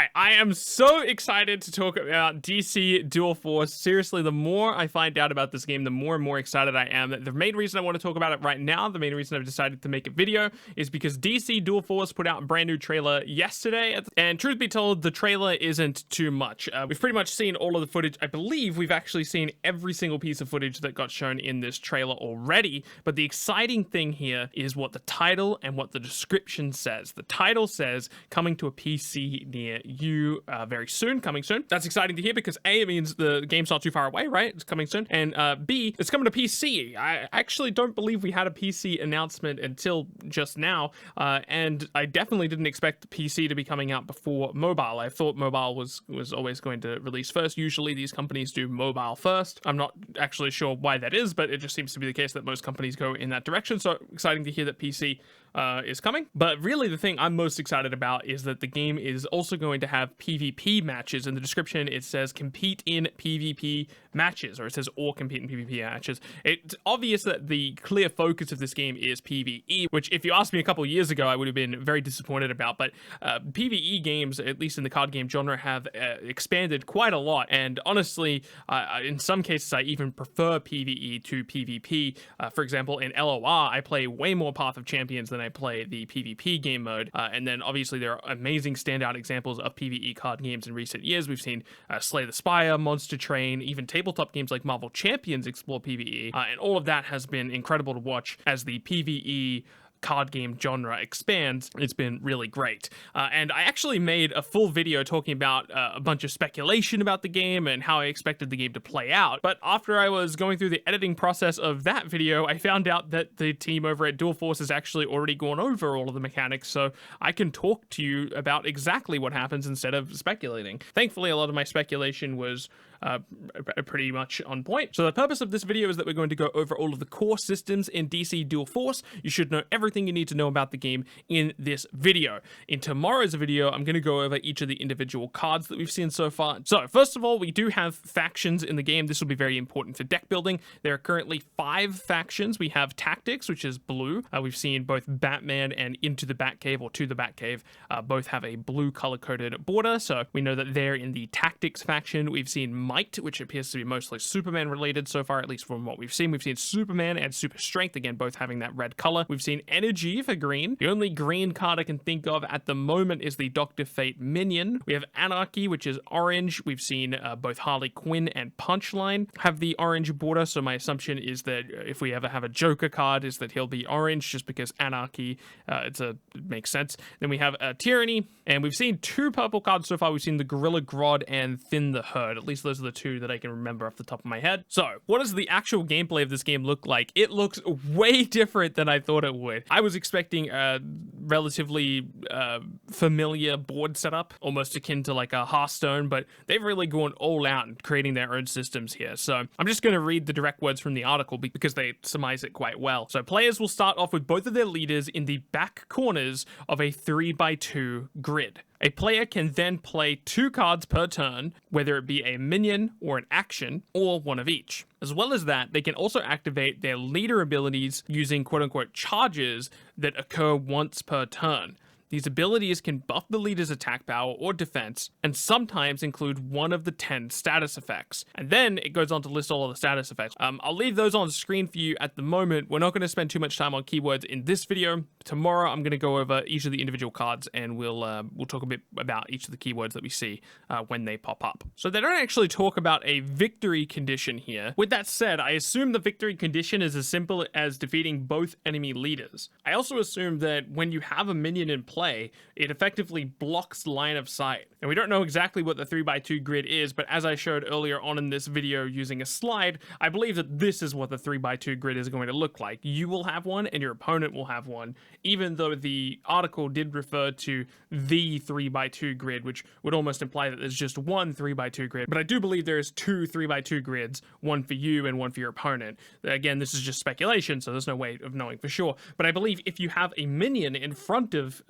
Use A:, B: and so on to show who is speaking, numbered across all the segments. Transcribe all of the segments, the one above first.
A: right, I am so excited to talk about DC Dual Force. Seriously, the more I find out about this game, the more and more excited I am. The main reason I want to talk about it right now, the main reason I've decided to make a video, is because DC Dual Force put out a brand new trailer yesterday, and truth be told, the trailer isn't too much. We've pretty much seen all of the footage. I believe we've actually seen every single piece of footage that got shown in this trailer already, but the exciting thing here is what the title and what the description says. The title says, coming to a PC near you very soon, coming soon. That's exciting to hear because A, it means the game's not too far away, right? It's coming soon. And B, it's coming to PC. I actually don't believe we had a PC announcement until just now, and I definitely didn't expect PC to be coming out before mobile. I thought mobile was always going to release first. Usually these companies do mobile first. I'm not actually sure why that is, but it just seems to be the case that most companies go in that direction. So exciting to hear that PC is coming. But really the thing I'm most excited about is that the game is also going to have PvP matches. In the description it says compete in PvP matches, or it says or compete in PvP matches. It's obvious that the clear focus of this game is PvE, which if you asked me a couple years ago I would have been very disappointed about, but PvE games, at least in the card game genre, have expanded quite a lot, and honestly in some cases I even prefer PvE to PvP. For example, in LOR I play way more Path of Champions than I play the PvP game mode, and then obviously there are amazing standout examples of PvE card games in recent years. We've seen Slay the Spire, Monster Train, even tabletop games like Marvel Champions explore PvE, and all of that has been incredible to watch as the PvE card game genre expands. It's been really great. And I actually made a full video talking about a bunch of speculation about the game and how I expected the game to play out. But after I was going through the editing process of that video, I found out that the team over at Dual Force has actually already gone over all of the mechanics, so I can talk to you about exactly what happens instead of speculating. Thankfully, a lot of my speculation was pretty much on point. So the purpose of this video is that we're going to go over all of the core systems in DC Dual Force. You should know everything you need to know about the game in this video. In tomorrow's video, I'm going to go over each of the individual cards that we've seen so far. So first of all, we do have factions in the game. This will be very important for deck building. There are currently 5 factions. We have Tactics, which is blue. We've seen both Batman and Into the Batcave, or To the Batcave, both have a blue color-coded border, so we know that they're in the Tactics faction. We've seen Might, which appears to be mostly Superman related so far, at least from what we've seen. We've seen Superman and Super Strength, again, both having that red color. We've seen Energy for green. The only green card I can think of at the moment is the Dr. Fate Minion. We have Anarchy, which is orange. We've seen both Harley Quinn and Punchline have the orange border, so my assumption is that if we ever have a Joker card, is that he'll be orange, just because Anarchy, it makes sense. Then we have Tyranny, and we've seen 2 purple cards so far. We've seen the Gorilla Grodd and Thin the Herd. At least those are the 2 that I can remember off the top of my head. So, what does the actual gameplay of this game look like? It looks way different than I thought it would. I was expecting a relatively familiar board setup, almost akin to like a Hearthstone, but they've really gone all out in creating their own systems here. So, I'm just going to read the direct words from the article because they surmise it quite well. So, players will start off with both of their leaders in the back corners of a 3x2 grid. A player can then play 2 cards per turn, whether it be a minion or an action, or one of each. As well as that, they can also activate their leader abilities using quote-unquote charges that occur once per turn. These abilities can buff the leader's attack power or defense, and sometimes include one of the 10 status effects. And then it goes on to list all of the status effects. I'll leave those on screen for you at the moment. We're not going to spend too much time on keywords in this video. Tomorrow I'm going to go over each of the individual cards, and we'll talk a bit about each of the keywords that we see when they pop up. So they don't actually talk about a victory condition here. With that said, I assume the victory condition is as simple as defeating both enemy leaders. I also assume that when you have a minion in play, it effectively blocks line of sight. And we don't know exactly what the 3x2 grid is, but as I showed earlier on in this video using a slide, I believe that this is what the 3x2 grid is going to look like. You will have one and your opponent will have one, even though the article did refer to the 3x2 grid, which would almost imply that there's just one 3x2 grid. But I do believe there's 2 3x2 grids, one for you and one for your opponent. Again, this is just speculation, so there's no way of knowing for sure. But I believe if you have a minion in front of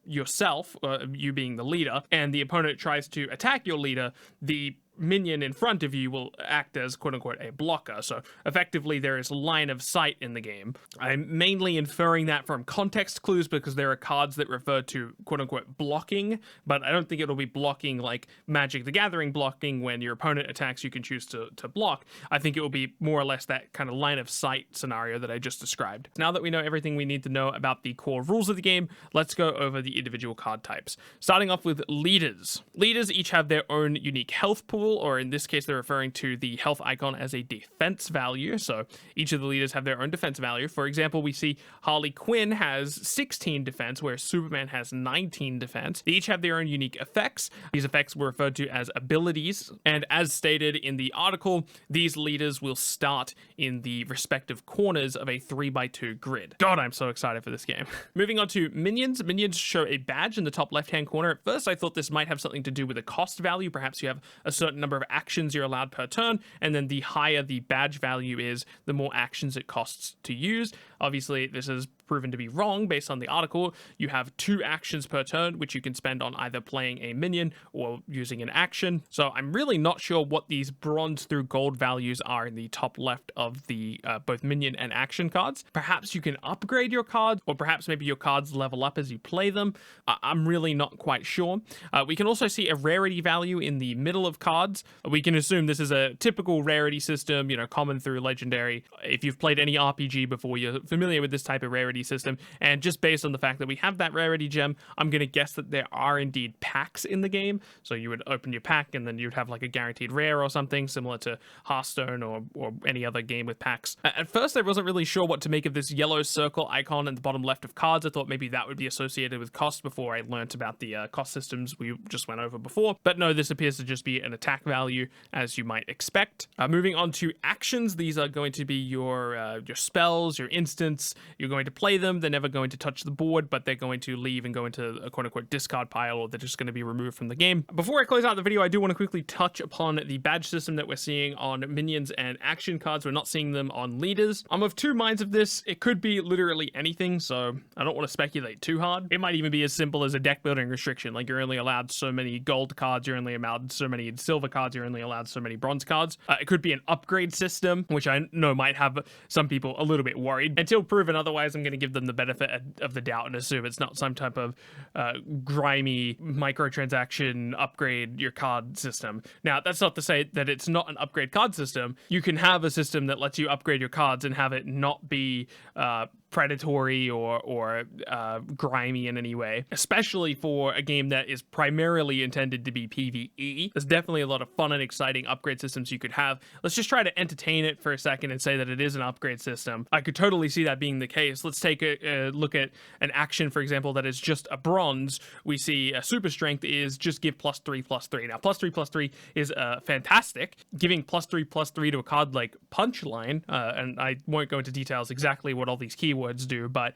A: yourself, you being the leader, and the opponent tries to attack your leader, the minion in front of you will act as quote-unquote a blocker. So effectively there is line of sight in the game. I'm mainly inferring that from context clues because there are cards that refer to quote-unquote blocking, but I don't think it'll be blocking like Magic the Gathering blocking. When your opponent attacks, you can choose to block. I think it will be more or less that kind of line of sight scenario that I just described. Now that we know everything we need to know about the core rules of the game, let's go over the individual card types. Starting off with leaders. Leaders each have their own unique health pool, or in this case they're referring to the health icon as a defense value. So each of the leaders have their own defense value. For example, we see Harley Quinn has 16 defense, whereas Superman has 19 defense. They each have their own unique effects. These effects were referred to as abilities, and as stated in the article, these leaders will start in the respective corners of a 3x2 grid. God, I'm so excited for this game. Moving on to minions. Minions show a badge in the top left-hand corner. At first, I thought this might have something to do with a cost value. Perhaps you have a certain number of actions you're allowed per turn, and then the higher the badge value is, the more actions it costs to use. Obviously, this is proven to be wrong based on the article. You have 2 actions per turn, which you can spend on either playing a minion or using an action. So I'm really not sure what these bronze through gold values are in the top left of the both minion and action cards. Perhaps you can upgrade your cards, or perhaps maybe your cards level up as you play them. I'm really not quite sure. We can also see a rarity value in the middle of cards. We can assume this is a typical rarity system, you know, common through legendary. If you've played any RPG before, you're familiar with this type of rarity system, and just based on the fact that we have that rarity gem, I'm going to guess that there are indeed packs in the game. So you would open your pack and then you'd have like a guaranteed rare or something similar to Hearthstone or any other game with packs. At first I wasn't really sure what to make of this yellow circle icon at the bottom left of cards. I thought maybe that would be associated with cost before I learnt about the cost systems we just went over before, but no, this appears to just be an attack value as you might expect. Moving on to actions, these are going to be your spells, your instants. You're going to play them, they're never going to touch the board, but they're going to leave and go into a quote-unquote discard pile, or they're just going to be removed from the game. Before I close out the video, I do want to quickly touch upon the badge system that we're seeing on minions and action cards. We're not seeing them on leaders. I'm of 2 minds of this. It could be literally anything, so I don't want to speculate too hard. It might even be as simple as a deck building restriction, like you're only allowed so many gold cards, you're only allowed so many silver cards, you're only allowed so many bronze cards. It could be an upgrade system, which I know might have some people a little bit worried. Until proven otherwise, I'm going to give them the benefit of the doubt and assume it's not some type of grimy microtransaction upgrade your card system. Now, that's not to say that it's not an upgrade card system. You can have a system that lets you upgrade your cards and have it not be predatory or grimy in any way, especially for a game that is primarily intended to be PvE. There's definitely a lot of fun and exciting upgrade systems you could have. Let's just try to entertain it for a second and say that it is an upgrade system. I could totally see that being the case. Let's take a look at an action, for example, that is just a bronze. We see a super strength is just give +3/+3. Now, +3/+3 is fantastic. Giving +3/+3 to a card like Punchline, and I won't go into details exactly what all these keywords do, but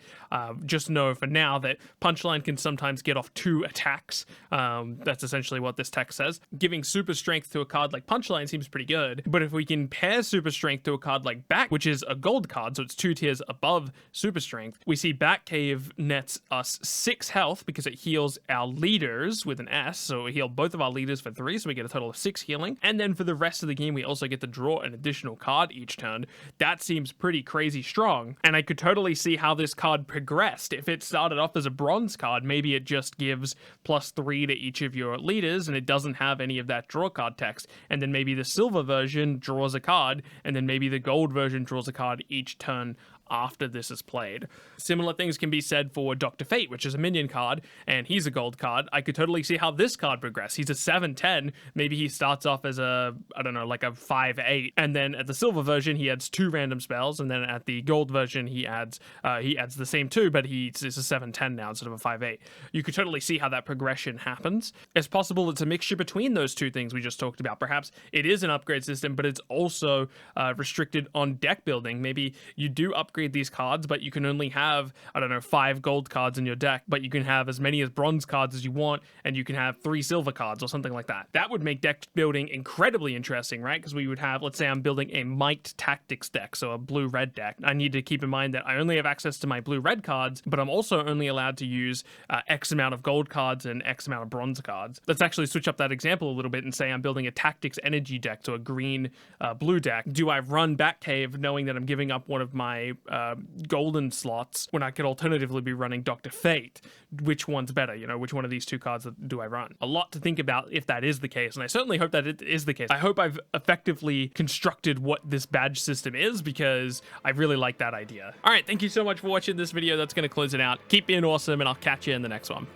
A: just know for now that Punchline can sometimes get off 2 attacks. That's essentially what this text says. Giving super strength to a card like Punchline seems pretty good, but if we can pair super strength to a card like Back, which is a gold card, so it's 2 tiers above super strength, we see Batcave nets us 6 health because it heals our leaders with an S, so we heal both of our leaders for 3, so we get a total of 6 healing, and then for the rest of the game we also get to draw an additional card each turn. That seems pretty crazy strong, and I could totally see how this card progressed. If it started off as a bronze card, maybe it just gives +3 to each of your leaders and it doesn't have any of that draw card text, and then maybe the silver version draws a card, and then maybe the gold version draws a card each turn after this is played. Similar things can be said for Dr. Fate, which is a minion card, and he's a gold card. I could totally see how this card progressed. He's a 7/10. Maybe he starts off as a, I don't know, like a 5/8, and then at the silver version, he adds 2 random spells, and then at the gold version, he adds the same 2, but it's a 7/10 now instead of a 5/8. You could totally see how that progression happens. It's possible it's a mixture between those 2 things we just talked about. Perhaps it is an upgrade system, but it's also restricted on deck building. Maybe you do upgrade upgrade these cards, but you can only have, I don't know, 5 gold cards in your deck, but you can have as many as bronze cards as you want, and you can have 3 silver cards or something like that. That would make deck building incredibly interesting, right? Because we would have, let's say I'm building a Might Tactics deck, so a blue-red deck. I need to keep in mind that I only have access to my blue-red cards, but I'm also only allowed to use X amount of gold cards and X amount of bronze cards. Let's actually switch up that example a little bit and say I'm building a Tactics Energy deck, so a green-blue deck. Do I run Batcave knowing that I'm giving up one of my golden slots when I could alternatively be running Dr. Fate? Which one's better? You know, which one of these 2 cards do I run? A lot to think about if that is the case, and I certainly hope that it is the case. I hope I've effectively constructed what this badge system is, because I really like that idea. All right, thank you so much for watching this video. That's going to close it out. Keep being awesome, and I'll catch you in the next one.